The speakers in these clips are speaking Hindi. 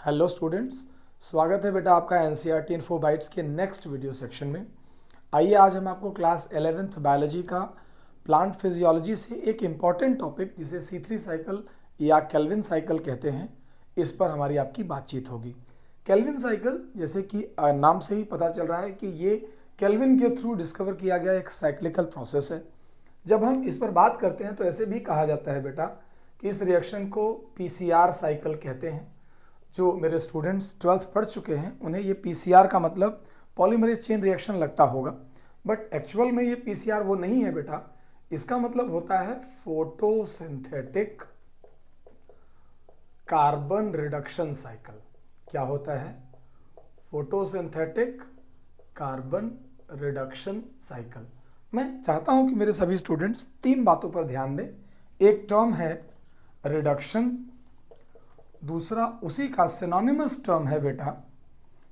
हेलो स्टूडेंट्स, स्वागत है बेटा आपका एनसीईआरटी इन्फो बाइट्स के नेक्स्ट वीडियो सेक्शन में। आइए आज हम आपको क्लास 11th बायोलॉजी का प्लांट फिजियोलॉजी से एक इम्पॉर्टेंट टॉपिक जिसे C3 साइकिल या केल्विन साइकिल कहते हैं, इस पर हमारी आपकी बातचीत होगी। केल्विन साइकिल जैसे कि नाम से ही पता चल रहा है कि ये केल्विन के थ्रू डिस्कवर किया गया एक साइक्लिकल प्रोसेस है। जब हम इस पर बात करते हैं तो ऐसे भी कहा जाता है बेटा कि इस रिएक्शन को PCR साइकिल कहते हैं। जो मेरे स्टूडेंट्स 12th पढ़ चुके हैं उन्हें ये PCR का मतलब पॉलीमरेज चेन रिएक्शन लगता होगा, बट एक्चुअल में ये PCR वो नहीं है बेटा। इसका मतलब होता है फोटोसिंथेटिक कार्बन रिडक्शन साइकिल। क्या होता है? Photosynthetic carbon reduction cycle. मैं चाहता हूं कि मेरे सभी स्टूडेंट्स तीन बातों पर ध्यान दें। एक टर्म है रिडक्शन, दूसरा उसी का सिनोनिमस टर्म है बेटा,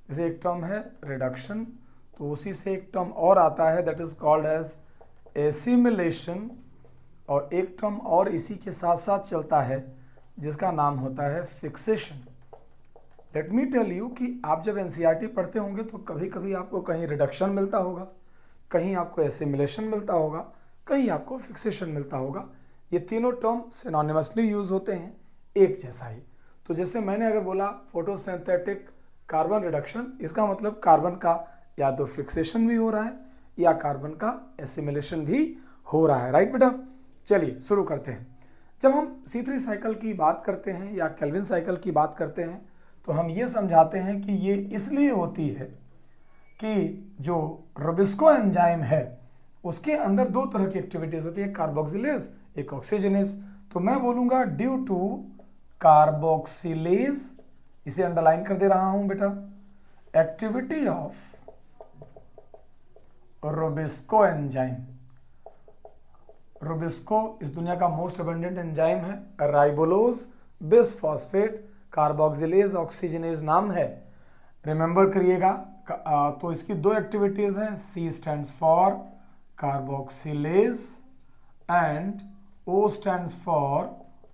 जैसे एक टर्म है रिडक्शन तो उसी से एक टर्म और आता है that is called as assimilation, और एक टर्म और इसी के साथ साथ चलता है जिसका नाम होता है fixation. Let me tell you कि आप जब एनसीईआरटी पढ़ते होंगे तो कभी कभी आपको कहीं रिडक्शन मिलता होगा, कहीं आपको एसिमिलेशन मिलता होगा, कहीं आपको फिक्सेशन मिलता होगा। ये तीनों टर्म सिनोनिमसली यूज होते हैं, एक जैसा ही। तो जैसे मैंने अगर बोला फोटोसिंथेटिक कार्बन रिडक्शन, इसका मतलब कार्बन का या तो फिक्सेशन भी हो रहा है या कार्बन का एसिमिलेशन भी हो रहा है। राइट बेटा, चलिए शुरू करते हैं। जब हम C3 साइकिल की बात करते हैं या केल्विन साइकिल की बात करते हैं तो हम ये समझाते हैं कि ये इसलिए होती है कि जो रोबिस्को एंजाइम है उसके अंदर दो तरह की एक्टिविटीज होती है, कार्बोक्सिलेज, एक ऑक्सीजनेज। तो मैं बोलूंगा ड्यू टू कार्बोक्सिलेज, इसे अंडरलाइन कर दे रहा हूं बेटा, activity of Rubisco enzyme. Rubisco इस दुनिया का मोस्ट अबंडेंट एंजाइम है, राइबोलोज बिसफॉस्फेट कार्बोक्सिलेज ऑक्सीजनेज नाम है, रिमेंबर करिएगा। तो इसकी दो एक्टिविटीज हैं, C stands for carboxylase and O stands for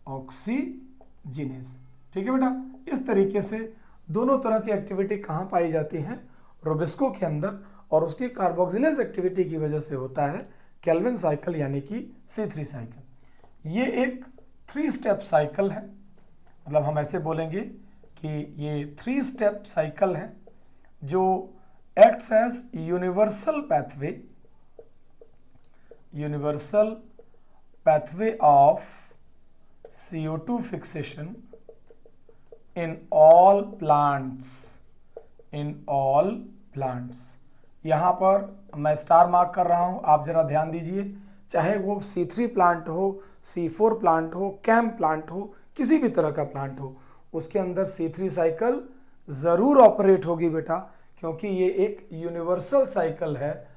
oxygenase. ठीक है बेटा, इस तरीके से दोनों तरह की एक्टिविटी कहां पाई जाती है? रोबिस्को के अंदर, और उसकी कार्बोक्सिलेज एक्टिविटी की वजह से होता है केल्विन साइकिल यानी कि C3 साइकिल। ये एक 3 स्टेप साइकिल है, मतलब हम ऐसे बोलेंगे कि ये 3 स्टेप साइकिल है जो acts as universal pathway of CO2 fixation in all plants। यहां पर मैं स्टार मार्क कर रहा हूं, आप जरा ध्यान दीजिए। चाहे वो C3 प्लांट हो, C4 प्लांट हो, कैम प्लांट हो, किसी भी तरह का प्लांट हो, उसके अंदर C3 साइकिल जरूर ऑपरेट होगी बेटा, क्योंकि ये एक यूनिवर्सल साइकिल है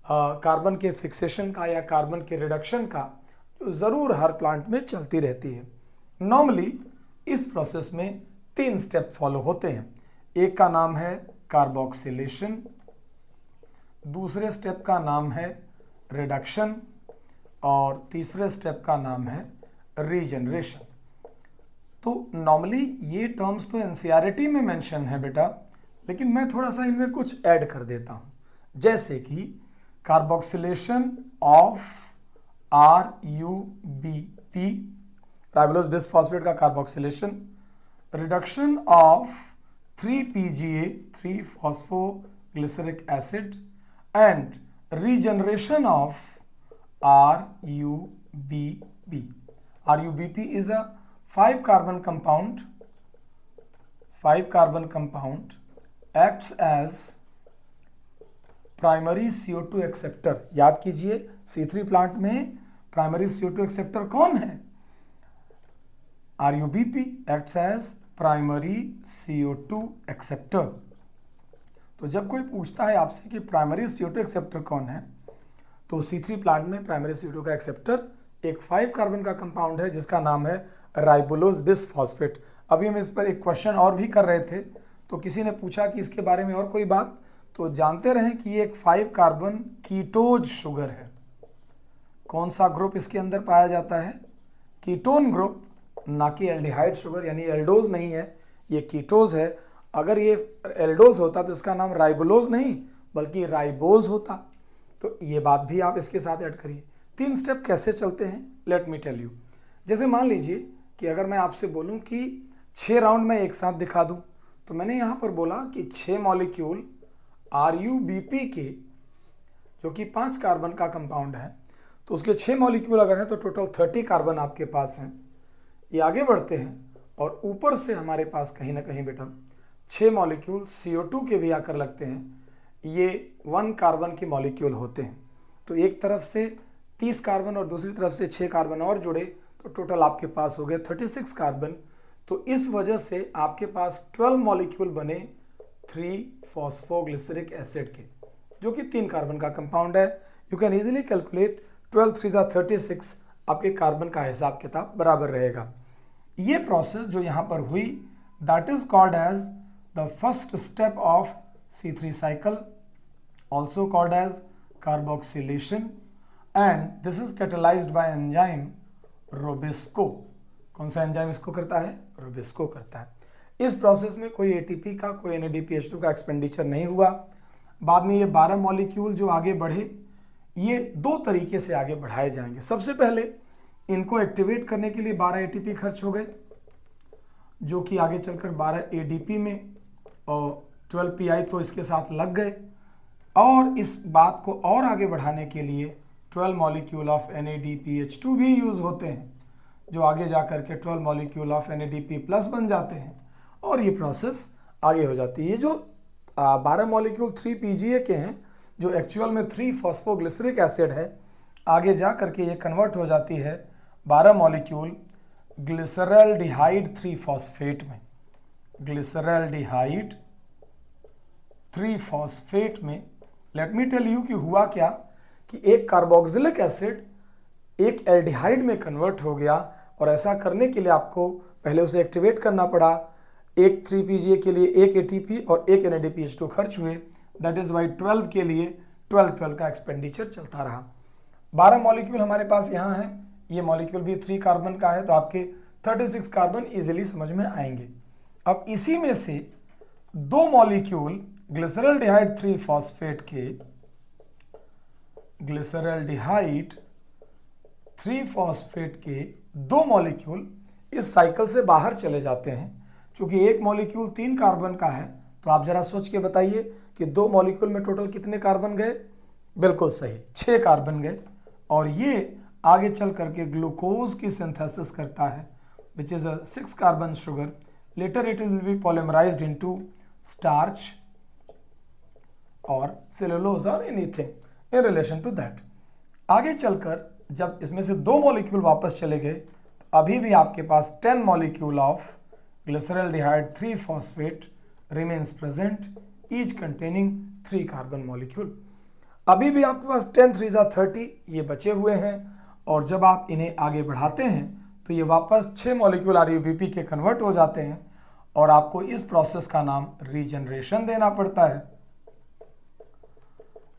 कार्बन के फिक्सेशन का या कार्बन के रिडक्शन का, जो जरूर हर प्लांट में चलती रहती है। नॉर्मली इस प्रोसेस में 3 स्टेप फॉलो होते हैं। एक का नाम है कार्बोक्सिलेशन, दूसरे स्टेप का नाम है रिडक्शन, और तीसरे स्टेप का नाम है रीजनरेशन। तो नॉर्मली ये टर्म्स तो एनसीईआरटी में मेंशन है बेटा, लेकिन मैं थोड़ा सा इनमें कुछ ऐड कर देता हूं, जैसे कि carboxylation of RUBP, ribulose bisphosphate का carboxylation, reduction of 3PGA 3 phosphoglyceric acid, and regeneration of RUBP। RUBP is a 5 carbon compound acts as primary CO2 acceptor. याद कीजिए C3 प्लांट में प्राइमरी CO2 एक्सेप्टर कौन है? RUBP acts as primary CO2 acceptor. तो जब कोई पूछता है आपसे कि प्राइमरी CO2 एक्सेप्टर कौन है, तो C3 प्लांट में प्राइमरी CO2 का एक्सेप्टर एक 5 कार्बन का कंपाउंड है जिसका नाम है राइबोलोज बिसफॉस्फेट। अभी हम इस पर एक क्वेश्चन और भी कर रहे थे, तो किसी ने पूछा कि इसके बारे में और कोई बात, तो जानते रहें कि ये एक 5 कार्बन कीटोज शुगर है। कौन सा ग्रुप इसके अंदर पाया जाता है? कीटोन ग्रुप, ना कि एल्डिहाइड शुगर, यानी एल्डोज नहीं है, ये कीटोज है। अगर ये एल्डोज होता तो इसका नाम राइबोलोज नहीं बल्कि राइबोज होता। तो ये बात भी आप इसके साथ ऐड करिए। 3 स्टेप कैसे चलते हैं, लेट मी टेल यू। जैसे मान लीजिए कि अगर मैं आपसे बोलूं कि 6 राउंड मैं एक साथ दिखा दूं, तो मैंने यहां पर बोला कि 6 मॉलिक्यूल RuBP के, जो कि 5 कार्बन का कंपाउंड है, तो उसके 6 मॉलिक्यूल अगर हैं तो टोटल 30 कार्बन आपके पास हैं। ये आगे बढ़ते हैं और ऊपर से हमारे पास कहीं ना कहीं बेटा 6 मॉलिक्यूल CO2 के भी आकर लगते हैं। ये 1 कार्बन के मॉलिक्यूल होते हैं। तो एक तरफ से 30 कार्बन और दूसरी तरफ से 6 कार्बन और जुड़े तो टोटल आपके पास हो गए 36 कार्बन। तो इस वजह से आपके पास 12 मॉलिक्यूल बने 3-फॉस्फोग्लिसरिक एसिड के, जो कि 3 कार्बन का कंपाउंड है। यू कैन इजीली कैलकुलेट 12 3 36, आपके कार्बन का हिसाब किताब बराबर रहेगा। ये प्रोसेस जो यहाँ पर हुई, that is called as the first step of C3 cycle, also called as carboxylation, and this is catalyzed by enzyme Robisco। कौन सा एंजाइम इसको करता है? Robisco करता है। इस प्रोसेस में कोई ATP का, कोई NADPH2 का एक्सपेंडिचर नहीं हुआ। बाद में ये 12 मॉलिक्यूल जो आगे बढ़े, ये 2 तरीके से आगे बढ़ाए जाएंगे। सबसे पहले इनको एक्टिवेट करने के लिए 12 ATP खर्च हो गए, जो कि आगे चलकर 12 ADP में और 12 PI तो इसके साथ लग गए। और इस बात को और आगे बढ़ाने के लिए 12 मॉलिक्यूल ऑफ NADPH2 भी यूज होते हैं, जो आगे जाकर के 12 मॉलिक्यूल ऑफ NADP प्लस बन जाते हैं और ये प्रोसेस आगे हो जाती है। ये जो 12 मॉलिक्यूल 3 PGA के हैं, जो एक्चुअल में 3-फॉस्फोग्लिसरिक एसिड है, आगे जा करके ये कन्वर्ट हो जाती है 12 मॉलिक्यूल ग्लिसरैल्डिहाइड 3-फॉस्फेट में। ग्लिसरैल्डिहाइड 3-फॉस्फेट में लेट मी टेल यू कि हुआ क्या कि एक कार्बोक्सिलिक एसिड एक एल्डिहाइड में कन्वर्ट हो गया, और ऐसा करने के लिए आपको पहले उसे एक्टिवेट करना पड़ा। एक 3 PGA के लिए 1 ATP और 1 NADPH2 खर्च हुए। दैट इज वाई 12 के लिए 12 का एक्सपेंडिचर चलता रहा। 12 मॉलिक्यूल हमारे पास यहाँ है, ये मॉलिक्यूल भी 3 कार्बन का है, तो आपके 36 कार्बन इजीली समझ में आएंगे। अब इसी में से 2 मॉलिक्यूल ग्लिसरैल्डिहाइड 3-फॉस्फेट के, ग्लिसरैल्डिहाइड 3-फॉस्फेट के 2 मॉलिक्यूल इस साइकिल से बाहर चले जाते हैं। चूंकि एक मॉलिक्यूल 3 कार्बन का है, तो आप जरा सोच के बताइए कि 2 मॉलिक्यूल में टोटल कितने कार्बन गए? बिल्कुल सही, 6 कार्बन गए। और ये आगे चल करके ग्लूकोज की सिंथेसिस करता है, which is a 6 carbon sugar. Later it will be polymerized into starch और सेलुलोज और anything in relation to that. आगे चलकर जब इसमें से 2 मॉलिक्यूल वापस चले गए, तो अभी भी आपके पास 10 molecule of glyceraldehyde three phosphate remains present, each containing 3 carbon molecule. अभी भी आपके पास 10 3 30 ये बचे हुए हैं, और जब आप इन्हें आगे बढ़ाते हैं तो ये वापस 6 मॉलिक्यूल RuBP के कन्वर्ट हो जाते हैं, और आपको इस प्रोसेस का नाम रीजनरेशन देना पड़ता है,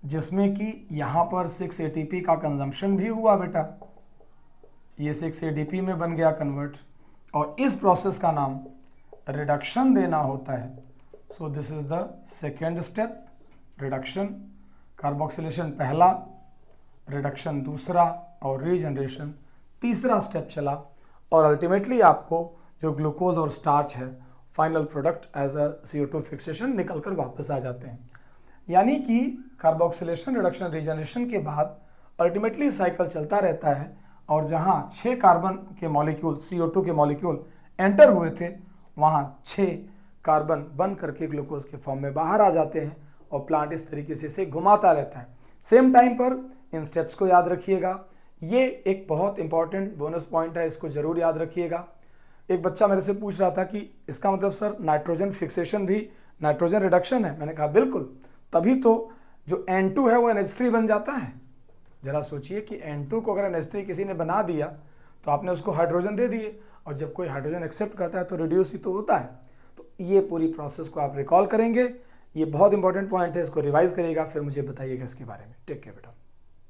जिसमें कि यहां पर 6 ATP का कंजम्पशन भी हुआ बेटा। ये 6 ADP में बन गया कन्वर्ट, और इस प्रोसेस का नाम रिडक्शन देना होता है। So this is the second step, reduction. Carboxylation पहला, रिडक्शन दूसरा, और रीजनरेशन तीसरा स्टेप चला, और अल्टीमेटली आपको जो ग्लूकोज और स्टार्च है, final product as a CO2 fixation निकल कर वापस आ जाते हैं। यानी कि कार्बोक्सिलेशन, रिडक्शन, रीजनरेशन के बाद अल्टीमेटली साइकिल चलता रहता है, और जहां 6 कार्बन के मॉलिक्यूल CO2 के मॉलिक्यूल एंटर हुए थे, वहां 6 कार्बन बन करके ग्लूकोज के फॉर्म में बाहर आ जाते हैं, और प्लांट इस तरीके से इसे घुमाता रहता है। सेम टाइम पर इन स्टेप्स को याद रखिएगा। ये एक बहुत इंपॉर्टेंट बोनस पॉइंट है, इसको जरूर याद रखिएगा। एक बच्चा मेरे से पूछ रहा था कि इसका मतलब सर नाइट्रोजन फिक्सेशन भी नाइट्रोजन रिडक्शन है? मैंने कहा बिल्कुल, तभी तो जो N2 है वो NH3 बन जाता है। जरा सोचिए कि N2 को अगर NH3 किसी ने बना दिया तो आपने उसको हाइड्रोजन दे दिए, और जब कोई हाइड्रोजन एक्सेप्ट करता है तो रिड्यूस ही तो होता है। तो ये पूरी प्रोसेस को आप रिकॉल करेंगे, ये बहुत इंपॉर्टेंट पॉइंट है, इसको रिवाइज करिएगा, फिर मुझे बताइएगा इसके बारे में। टेक केयर बेटा।